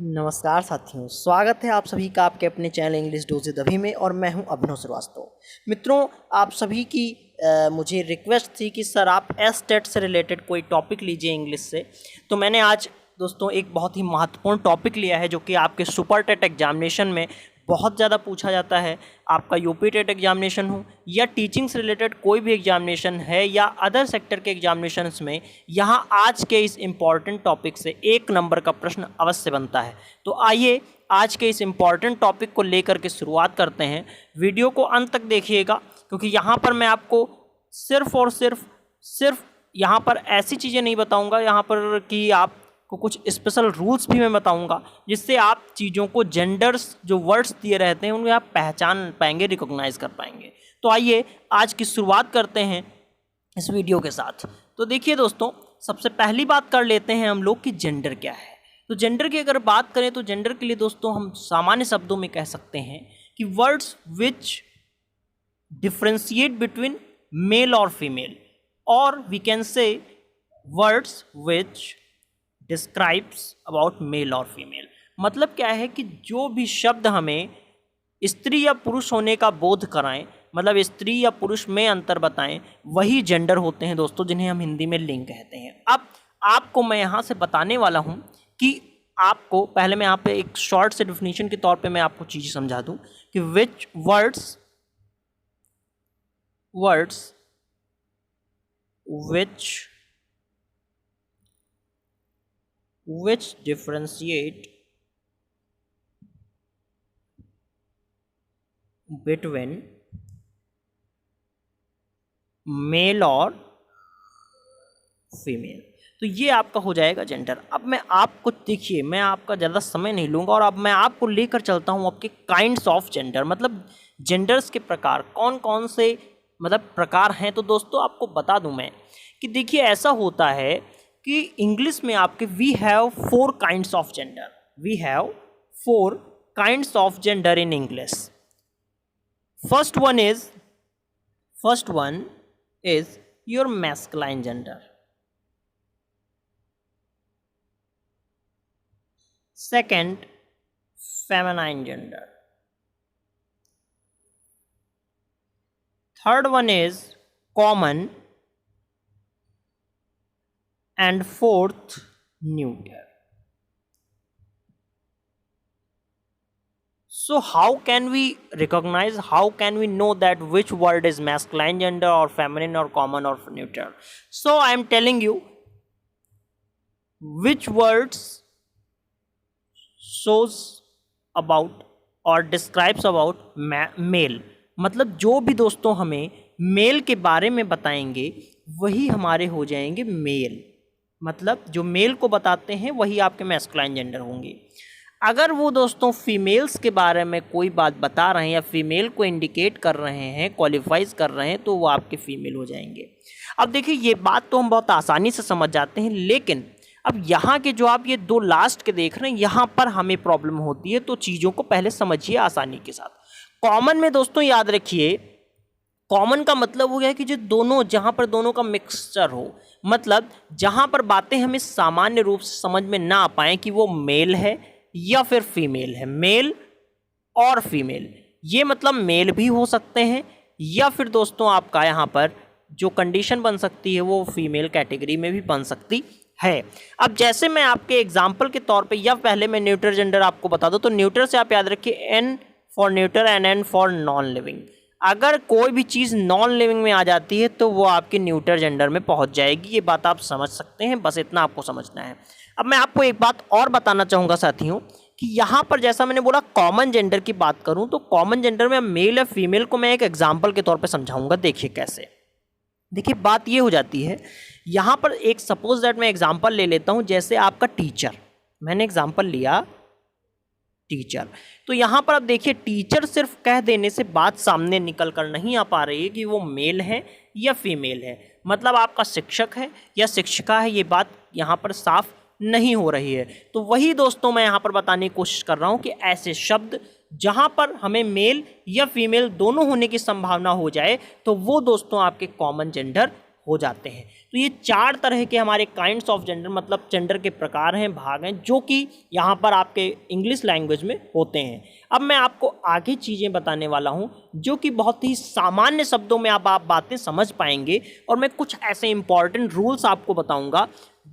नमस्कार साथियों, स्वागत है आप सभी का आपके अपने चैनल इंग्लिश डोज़ अभी में। और मैं हूं अभिनव श्रीवास्तव। मित्रों, आप सभी की मुझे रिक्वेस्ट थी कि सर आप टेट से रिलेटेड कोई टॉपिक लीजिए इंग्लिश से। तो मैंने आज दोस्तों एक बहुत ही महत्वपूर्ण टॉपिक लिया है जो कि आपके सुपर टेट एग्जामिनेशन में बहुत ज़्यादा पूछा जाता है। आपका यूपी टेट एग्जामिनेशन हो या टीचिंग से रिलेटेड कोई भी एग्जामिनेशन है या अदर सेक्टर के एग्जामिनेशंस में, यहाँ आज के इस इम्पॉर्टेंट टॉपिक से 1 नंबर का प्रश्न अवश्य बनता है। तो आइए आज के इस इम्पॉर्टेंट टॉपिक को लेकर के शुरुआत करते हैं। वीडियो को अंत तक देखिएगा, क्योंकि यहाँ पर मैं आपको सिर्फ और सिर्फ यहाँ पर ऐसी चीज़ें नहीं बताऊँगा यहाँ पर कि आप को कुछ स्पेशल रूल्स भी मैं बताऊंगा, जिससे आप चीज़ों को, जेंडर्स जो वर्ड्स दिए रहते हैं उन्हें आप पहचान पाएंगे, रिकॉग्नाइज कर पाएंगे। तो आइए आज की शुरुआत करते हैं इस वीडियो के साथ। तो देखिए दोस्तों, सबसे पहली बात कर लेते हैं हम लोग कि जेंडर क्या है। तो जेंडर की अगर बात करें तो जेंडर के लिए दोस्तों हम सामान्य शब्दों में कह सकते हैं कि words which differentiate between male और फीमेल, और we can say words which describes about male और फीमेल। मतलब क्या है कि जो भी शब्द हमें स्त्री या पुरुष होने का बोध कराएं, मतलब स्त्री या पुरुष में अंतर बताएं, वही जेंडर होते हैं दोस्तों, जिन्हें हम हिंदी में लिंग कहते हैं। अब आपको मैं यहाँ से बताने वाला हूँ कि आपको पहले मैं यहाँ पे एक शॉर्ट से डिफिनीशन के तौर पे मैं आपको चीज़ समझा दूँ कि which words which differentiate between male और फीमेल। तो ये आपका हो जाएगा जेंडर। अब मैं आपको, देखिए मैं आपका ज़्यादा समय नहीं लूँगा और अब मैं आपको लेकर चलता हूँ आपके काइंड्स ऑफ जेंडर, मतलब जेंडर्स के प्रकार कौन कौन से मतलब प्रकार हैं। तो दोस्तों आपको बता दूँ मैं कि देखिए ऐसा होता है कि इंग्लिश में आपके we have 4 kinds of gender. We have 4 kinds of gender in English. First one is your masculine gender. Second, feminine gender. Third one is common, and fourth, neuter. So how can we recognize, how can we know that which word is masculine gender or feminine or common or neuter? So I am telling you which words shows about or describes about male। मतलब जो भी दोस्तों हमें mail के बारे में बताएंगे वही हमारे हो जाएंगे मेल। मतलब जो मेल को बताते हैं वही आपके मैस्कुलाइन जेंडर होंगे। अगर वो दोस्तों फीमेल्स के बारे में कोई बात बता रहे हैं या फीमेल को इंडिकेट कर रहे हैं, क्वालिफाइज कर रहे हैं, तो वो आपके फीमेल हो जाएंगे। अब देखिए ये बात तो हम बहुत आसानी से समझ जाते हैं, लेकिन अब यहाँ के जो आप ये 2 लास्ट के देख रहे हैं, यहाँ पर हमें प्रॉब्लम होती है। तो चीज़ों को पहले समझिए आसानी के साथ। कॉमन में दोस्तों याद रखिए, कॉमन का मतलब हो गया कि जो दोनों, जहाँ पर दोनों का मिक्सचर हो, मतलब जहाँ पर बातें हमें सामान्य रूप से समझ में ना आ पाएँ कि वो मेल है या फिर फीमेल है। मेल और फीमेल, ये मतलब मेल भी हो सकते हैं या फिर दोस्तों आपका यहाँ पर जो कंडीशन बन सकती है वो फीमेल कैटेगरी में भी बन सकती है। अब जैसे मैं आपके एग्जाम्पल के तौर पे, या पहले मैं न्यूटर जेंडर आपको बता दूँ, तो न्यूटर से आप याद रखिए N for neuter and N for non living. अगर कोई भी चीज़ नॉन लिविंग में आ जाती है तो वो आपके न्यूटर जेंडर में पहुंच जाएगी। ये बात आप समझ सकते हैं, बस इतना आपको समझना है। अब मैं आपको एक बात और बताना चाहूँगा साथियों कि यहाँ पर जैसा मैंने बोला कॉमन जेंडर की बात करूँ, तो कॉमन जेंडर में मेल या फीमेल को मैं एक एग्जाम्पल के तौर पर समझाऊँगा। देखिए कैसे। देखिए बात ये हो जाती है, यहाँ पर एक सपोज दैट मैं एग्जाम्पल ले लेता हूँ, जैसे आपका टीचर, मैंने एग्जाम्पल लिया टीचर। तो यहाँ पर अब देखिए टीचर सिर्फ कह देने से बात सामने निकल कर नहीं आ पा रही है कि वो मेल है या फीमेल है। मतलब आपका शिक्षक है या शिक्षिका है, ये बात यहाँ पर साफ नहीं हो रही है। तो वही दोस्तों मैं यहाँ पर बताने की कोशिश कर रहा हूँ कि ऐसे शब्द जहाँ पर हमें मेल या फीमेल दोनों होने की संभावना हो जाए तो वो दोस्तों आपके कॉमन जेंडर हो जाते हैं। तो ये 4 तरह के हमारे काइंड्स ऑफ जेंडर मतलब जेंडर के प्रकार हैं, भाग हैं, जो कि यहाँ पर आपके इंग्लिश लैंग्वेज में होते हैं। अब मैं आपको आगे चीज़ें बताने वाला हूँ जो कि बहुत ही सामान्य शब्दों में आप बातें समझ पाएंगे, और मैं कुछ ऐसे इंपॉर्टेंट रूल्स आपको बताऊँगा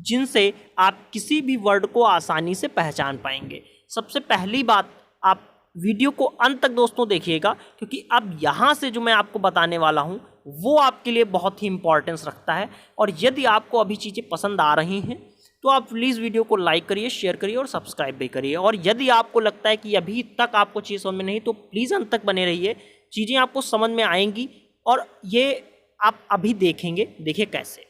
जिनसे आप किसी भी वर्ड को आसानी से पहचान पाएंगे। सबसे पहली बात, आप वीडियो को अंत तक दोस्तों देखिएगा, क्योंकि अब यहाँ से जो मैं आपको बताने वाला हूँ वो आपके लिए बहुत ही इंपॉर्टेंस रखता है। और यदि आपको अभी चीज़ें पसंद आ रही हैं तो आप प्लीज़ वीडियो को लाइक करिए, शेयर करिए और सब्सक्राइब भी करिए। और यदि आपको लगता है कि अभी तक आपको चीज़ समझ में नहीं, तो प्लीज़ अंत तक बने रहिए, चीज़ें आपको समझ में आएंगी और ये आप अभी देखेंगे। देखिए कैसे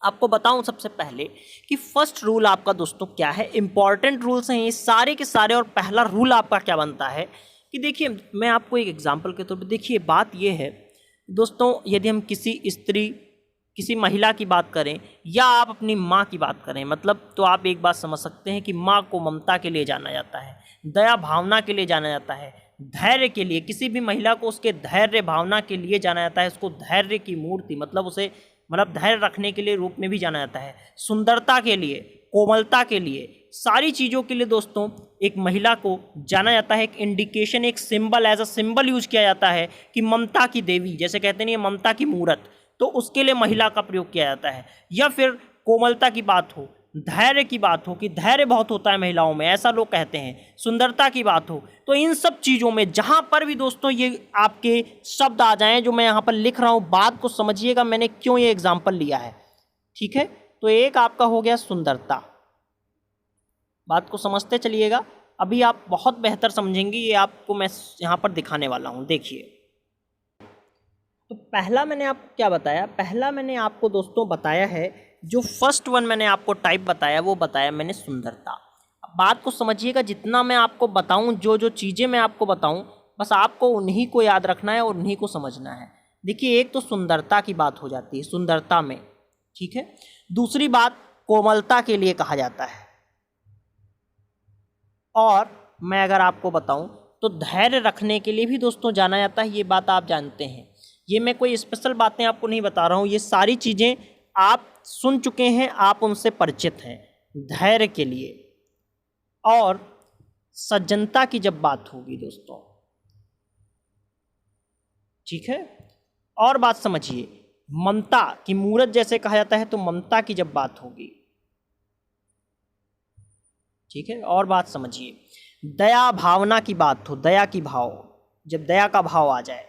आपको बताऊं सबसे पहले कि फर्स्ट रूल आपका दोस्तों क्या है। इंपॉर्टेंट रूल्स हैं ये सारे के सारे, और पहला रूल आपका क्या बनता है कि देखिए, मैं आपको एक एग्जांपल के तौर पे, देखिए बात ये है दोस्तों, यदि हम किसी स्त्री, किसी महिला की बात करें या आप अपनी माँ की बात करें, मतलब तो आप एक बात समझ सकते हैं कि माँ को ममता के लिए जाना जाता है, दया भावना के लिए जाना जाता है, धैर्य के लिए, किसी भी महिला को उसके धैर्य भावना के लिए जाना जाता है, उसको धैर्य की मूर्ति मतलब उसे धैर्य रखने के लिए रूप में भी जाना जाता है, सुंदरता के लिए, कोमलता के लिए, सारी चीज़ों के लिए दोस्तों एक महिला को जाना जाता है। एक इंडिकेशन, एक symbol, as a symbol use किया जाता है कि ममता की देवी, जैसे कहते नहीं, ममता की मूरत, तो उसके लिए महिला का प्रयोग किया जाता है। या फिर कोमलता की बात हो, धैर्य की बात हो कि धैर्य बहुत होता है महिलाओं में, ऐसा लोग कहते हैं, सुंदरता की बात हो, तो इन सब चीज़ों में जहाँ पर भी दोस्तों ये आपके शब्द आ जाएं जो मैं यहाँ पर लिख रहा हूँ, बात को समझिएगा मैंने क्यों ये एग्जाम्पल लिया है, ठीक है। तो एक आपका हो गया सुंदरता, बात को समझते चलिएगा, अभी आप बहुत बेहतर समझेंगे, ये आपको मैं यहाँ पर दिखाने वाला हूँ। देखिए, तो पहला मैंने आपको क्या बताया, पहला मैंने आपको दोस्तों बताया है, जो फर्स्ट वन मैंने आपको टाइप बताया वो बताया मैंने सुंदरता। अब बात को समझिएगा, जितना मैं आपको बताऊं, जो जो चीज़ें मैं आपको बताऊं, बस आपको उन्हीं को याद रखना है और उन्हीं को समझना है। देखिए, एक तो सुंदरता की बात हो जाती है, सुंदरता में, ठीक है। दूसरी बात, कोमलता के लिए कहा जाता है। और मैं अगर आपको बताऊं तो धैर्य रखने के लिए भी दोस्तों जाना जाता है, ये बात आप जानते हैं। ये मैं कोई स्पेशल बातें आपको नहीं बता रहा हूँ, ये सारी चीज़ें आप सुन चुके हैं, आप उनसे परिचित हैं। धैर्य के लिए और सज्जनता की जब बात होगी दोस्तों, ठीक है, और बात समझिए, ममता की मूरत जैसे कहा जाता है, तो ममता की जब बात होगी, ठीक है, और बात समझिए, दया भावना की बात हो, दया की भाव, जब दया का भाव आ जाए,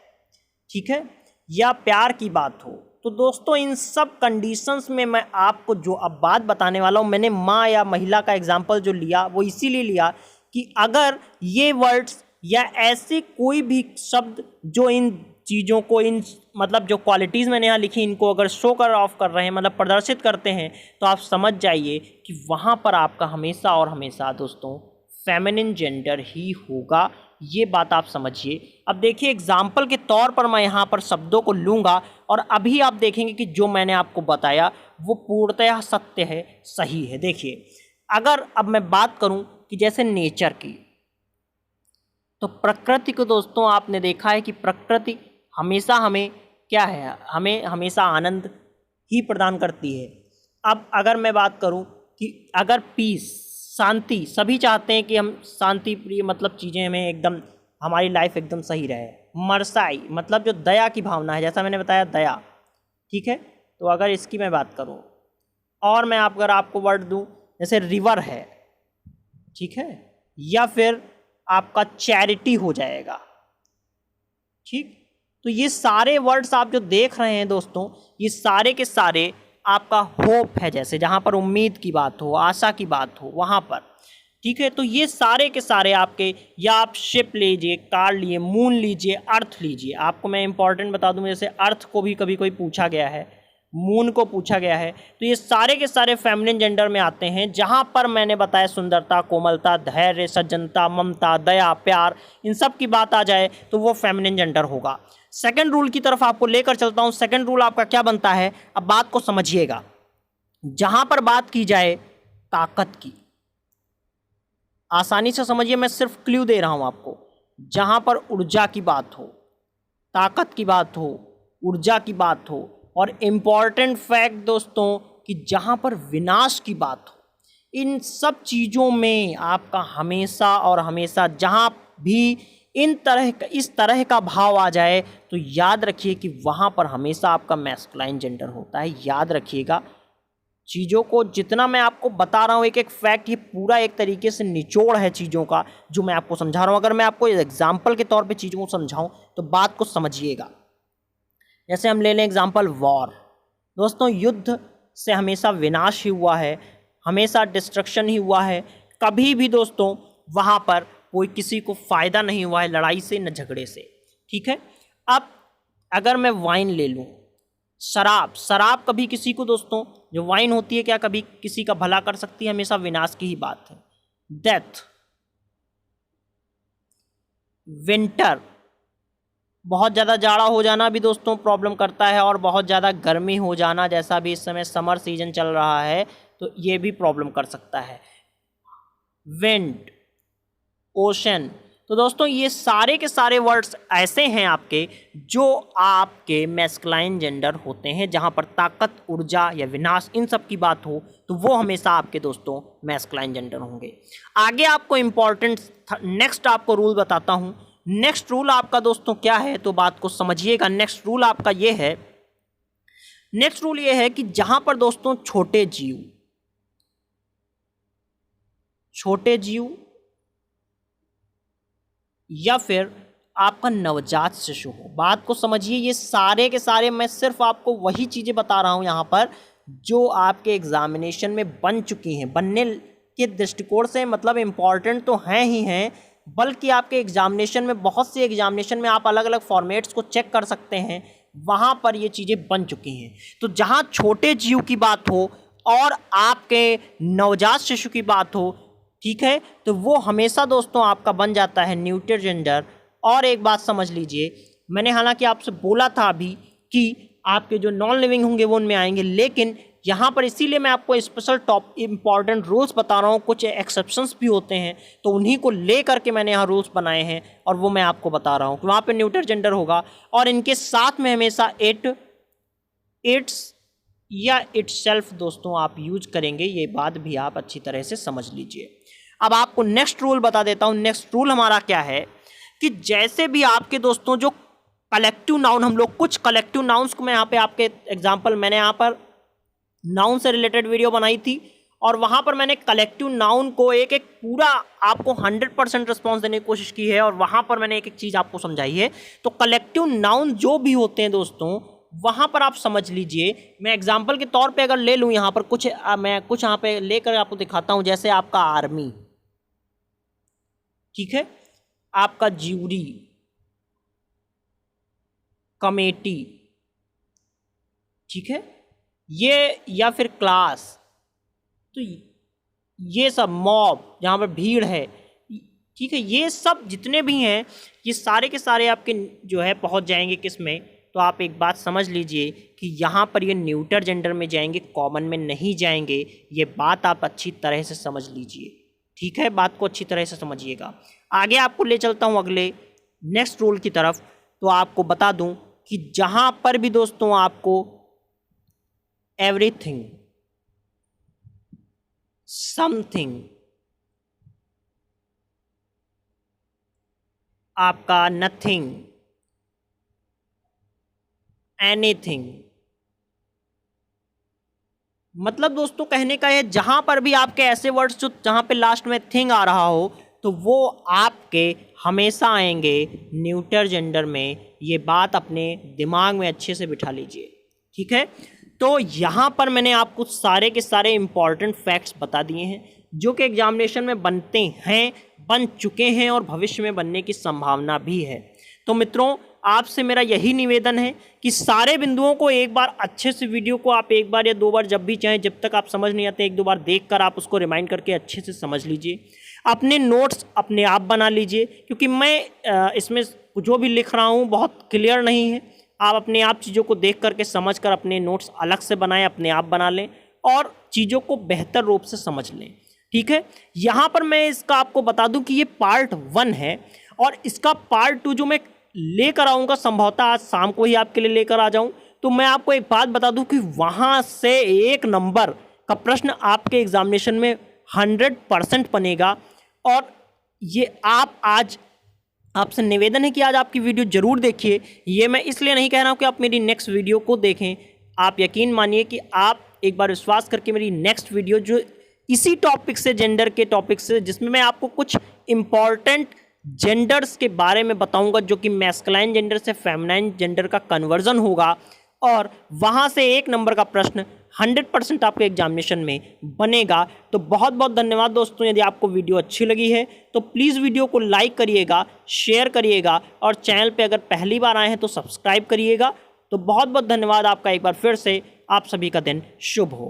ठीक है, या प्यार की बात हो, तो दोस्तों इन सब कंडीशंस में मैं आपको जो अब बात बताने वाला हूँ, मैंने माँ या महिला का एग्जाम्पल जो लिया वो इसीलिए लिया कि अगर ये वर्ड्स या ऐसे कोई भी शब्द जो इन चीज़ों को, इन मतलब जो क्वालिटीज़ मैंने यहाँ लिखी, इनको अगर शो कर ऑफ कर रहे हैं, मतलब प्रदर्शित करते हैं, तो आप समझ जाइए कि वहाँ पर आपका हमेशा और हमेशा दोस्तों फेमिनिन जेंडर ही होगा। ये बात आप समझिए। अब देखिए, एग्जाम्पल के तौर पर मैं यहाँ पर शब्दों को लूँगा और अभी आप देखेंगे कि जो मैंने आपको बताया वो पूर्णतः सत्य है, सही है। देखिए, अगर अब मैं बात करूँ कि जैसे नेचर की, तो प्रकृति को दोस्तों आपने देखा है कि प्रकृति हमेशा हमें क्या है, हमें हमेशा आनंद ही प्रदान करती है। अब अगर मैं बात करूं कि अगर पीस, शांति, सभी चाहते हैं कि हम शांति प्रिय, मतलब चीज़ें हमें एकदम, हमारी लाइफ एकदम सही रहे। मरसाई मतलब जो दया की भावना है, जैसा मैंने बताया दया, ठीक है। तो अगर इसकी मैं बात करूं और मैं अगर आपको वर्ड दूं, जैसे रिवर है, ठीक है, या फिर आपका चैरिटी हो जाएगा, ठीक। तो ये सारे वर्ड्स आप जो देख रहे हैं दोस्तों, ये सारे के सारे आपका होप है, जैसे जहाँ पर उम्मीद की बात हो, आशा की बात हो, वहाँ पर, ठीक है। तो ये सारे के सारे आपके, या आप शिप लीजिए, कार लिए, मून लीजिए, अर्थ लीजिए। आपको मैं इंपॉर्टेंट बता दूँ, जैसे अर्थ को भी कभी कोई पूछा गया है, मून को पूछा गया है, तो ये सारे के सारे फेमिनिन जेंडर में आते हैं। जहाँ पर मैंने बताया सुंदरता, कोमलता, धैर्य, सज्जनता, ममता, दया, प्यार, इन सब की बात आ जाए तो वो फेमिनिन जेंडर होगा। सेकंड रूल की तरफ आपको लेकर चलता हूँ। सेकंड रूल आपका क्या बनता है, अब बात को समझिएगा। जहाँ पर बात की जाए ताकत की, आसानी से समझिए, मैं सिर्फ क्लू दे रहा हूँ आपको। जहाँ पर ऊर्जा की बात हो, ताकत की बात हो, ऊर्जा की बात हो, और इम्पॉर्टेंट फैक्ट दोस्तों कि जहाँ पर विनाश की बात हो, इन सब चीज़ों में आपका हमेशा और हमेशा जहाँ भी इस तरह का भाव आ जाए तो याद रखिए कि वहाँ पर हमेशा आपका मैस्कुलाइन जेंडर होता है। याद रखिएगा चीज़ों को, जितना मैं आपको बता रहा हूँ एक एक फैक्ट, ये पूरा एक तरीके से निचोड़ है चीज़ों का जो मैं आपको समझा रहा हूँ। अगर मैं आपको एग्जाम्पल के तौर पे चीज़ों को समझाऊँ तो बात को समझिएगा। जैसे हम ले लें एग्जाम्पल वॉर। दोस्तों युद्ध से हमेशा विनाश ही हुआ है, हमेशा डिस्ट्रक्शन ही हुआ है। कभी भी दोस्तों वहाँ पर कोई किसी को फ़ायदा नहीं हुआ है लड़ाई से न झगड़े से। ठीक है, अब अगर मैं वाइन ले लूँ, शराब कभी किसी को दोस्तों, जो वाइन होती है क्या कभी किसी का भला कर सकती है? हमेशा विनाश की ही बात है। डेथ, विंटर, बहुत ज़्यादा जाड़ा हो जाना भी दोस्तों प्रॉब्लम करता है, और बहुत ज़्यादा गर्मी हो जाना, जैसा भी इस समय समर सीजन चल रहा है तो ये भी प्रॉब्लम कर सकता है। विंड, ओशन, तो दोस्तों ये सारे के सारे वर्ड्स ऐसे हैं आपके जो आपके मैस्कुलाइन जेंडर होते हैं। जहाँ पर ताकत, ऊर्जा या विनाश इन सब की बात हो तो वो हमेशा आपके दोस्तों मैस्कुलाइन जेंडर होंगे। आगे आपको इम्पॉर्टेंट नेक्स्ट आपको रूल बताता हूँ। नेक्स्ट रूल आपका दोस्तों क्या है, तो बात को समझिएगा। नेक्स्ट रूल आपका ये है, नेक्स्ट रूल ये है कि जहाँ पर दोस्तों छोटे जीव या फिर आपका नवजात शिशु हो, बात को समझिए। ये सारे के सारे मैं सिर्फ आपको वही चीज़ें बता रहा हूँ यहाँ पर जो आपके एग्जामिनेशन में बन चुकी हैं। बनने के दृष्टिकोण से मतलब इम्पॉर्टेंट तो हैं ही हैं, बल्कि आपके एग्जामिनेशन में, बहुत से एग्जामिनेशन में आप अलग अलग फॉर्मेट्स को चेक कर सकते हैं, वहाँ पर ये चीज़ें बन चुकी हैं। तो जहाँ छोटे जीव की बात हो और आपके नवजात शिशु की बात हो, ठीक है, तो वो हमेशा दोस्तों आपका बन जाता है न्यूटर जेंडर। और एक बात समझ लीजिए, मैंने हालांकि आपसे बोला था अभी कि आपके जो नॉन लिविंग होंगे वो उनमें आएंगे, लेकिन यहाँ पर इसीलिए मैं आपको स्पेशल इम्पॉर्टेंट रूल्स बता रहा हूँ। कुछ एक्सेप्शंस भी होते हैं तो उन्हीं को ले करके मैंने यहाँ रूल्स बनाए हैं और वो मैं आपको बता रहा हूँ कि वहाँ पर न्यूटर जेंडर होगा और इनके साथ में हमेशा इट्स या इटसेल्फ दोस्तों आप यूज करेंगे। ये बात भी आप अच्छी तरह से समझ लीजिए। अब आपको नेक्स्ट रूल बता देता हूँ। नेक्स्ट रूल हमारा क्या है कि जैसे भी आपके दोस्तों जो कलेक्टिव नाउन, हम लोग कुछ कलेक्टिव नाउन्स को, मैं यहाँ पे आपके एग्जांपल, मैंने यहाँ पर नाउन से रिलेटेड वीडियो बनाई थी और वहाँ पर मैंने कलेक्टिव नाउन को एक एक पूरा आपको 100% रिस्पॉन्स देने की कोशिश की है और वहाँ पर मैंने एक एक चीज़ आपको समझाई है। तो कलेक्टिव नाउन जो भी होते हैं दोस्तों, वहाँ पर आप समझ लीजिए। मैं एग्जाम्पल के तौर पे अगर ले लूँ यहाँ पर मैं कुछ यहाँ पे लेकर आपको दिखाता हूँ। जैसे आपका आर्मी, ठीक है, आपका ज्यूरी, कमेटी, ठीक है, ये या फिर क्लास, तो ये सब मॉब जहाँ पर भीड़ है, ठीक है, ये सब जितने भी हैं ये सारे के सारे आपके जो है पहुँच जाएंगे किस में, तो आप एक बात समझ लीजिए कि यहाँ पर ये न्यूटर जेंडर में जाएंगे, कॉमन में नहीं जाएंगे। ये बात आप अच्छी तरह से समझ लीजिए, ठीक है, बात को अच्छी तरह से समझिएगा। आगे आपको ले चलता हूँ अगले नेक्स्ट रूल की तरफ। तो आपको बता दूँ कि जहाँ पर भी दोस्तों आपको एवरीथिंग, समथिंग, आपका नथिंग, एनीथिंग, मतलब दोस्तों कहने का है जहाँ पर भी आपके ऐसे वर्ड्स जो जहाँ पे लास्ट में थिंग आ रहा हो तो वो आपके हमेशा आएंगे न्यूटर जेंडर में। ये बात अपने दिमाग में अच्छे से बिठा लीजिए, ठीक है। तो यहाँ पर मैंने आपको सारे के सारे इम्पॉर्टेंट फैक्ट्स बता दिए हैं जो कि एग्जामिनेशन में बनते हैं, बन चुके हैं और भविष्य में बनने की संभावना भी है। तो मित्रों, आपसे मेरा यही निवेदन है कि सारे बिंदुओं को एक बार अच्छे से, वीडियो को आप एक बार या दो बार जब भी चाहें, जब तक आप समझ नहीं आते, एक दो बार देखकर आप उसको रिमाइंड करके अच्छे से समझ लीजिए। अपने नोट्स अपने आप बना लीजिए, क्योंकि मैं इसमें जो भी लिख रहा हूँ बहुत क्लियर नहीं है। आप अपने आप चीज़ों को देख करके समझ कर अपने नोट्स अलग से बनाएं, अपने आप बना लें और चीज़ों को बेहतर रूप से समझ लें, ठीक है। यहाँ पर मैं इसका आपको बता दूं कि ये पार्ट 1 है और इसका पार्ट 2 जो मैं लेकर आऊँगा संभवतः आज शाम को ही आपके लिए लेकर आ जाऊँ। तो मैं आपको एक बात बता दूं कि वहाँ से 1 नंबर का प्रश्न आपके एग्जामिनेशन में 100% बनेगा। और ये आप आज आपसे निवेदन है कि आज आपकी वीडियो ज़रूर देखिए। ये मैं इसलिए नहीं कह रहा हूँ कि आप मेरी नेक्स्ट वीडियो को देखें, आप यकीन मानिए कि आप एक बार विश्वास करके मेरी नेक्स्ट वीडियो जो इसी टॉपिक से, जेंडर के टॉपिक से, जिसमें मैं आपको कुछ इम्पॉर्टेंट जेंडर्स के बारे में बताऊंगा जो कि मैस्कुलाइन जेंडर से फेमिनाइन जेंडर का कन्वर्जन होगा, और वहाँ से 1 नंबर का प्रश्न 100% आपके एग्जामिनेशन में बनेगा। तो बहुत बहुत धन्यवाद दोस्तों। यदि आपको वीडियो अच्छी लगी है तो प्लीज़ वीडियो को लाइक करिएगा, शेयर करिएगा, और चैनल पे अगर पहली बार आए हैं तो सब्सक्राइब करिएगा। तो बहुत बहुत धन्यवाद आपका एक बार फिर से। आप सभी का दिन शुभ हो।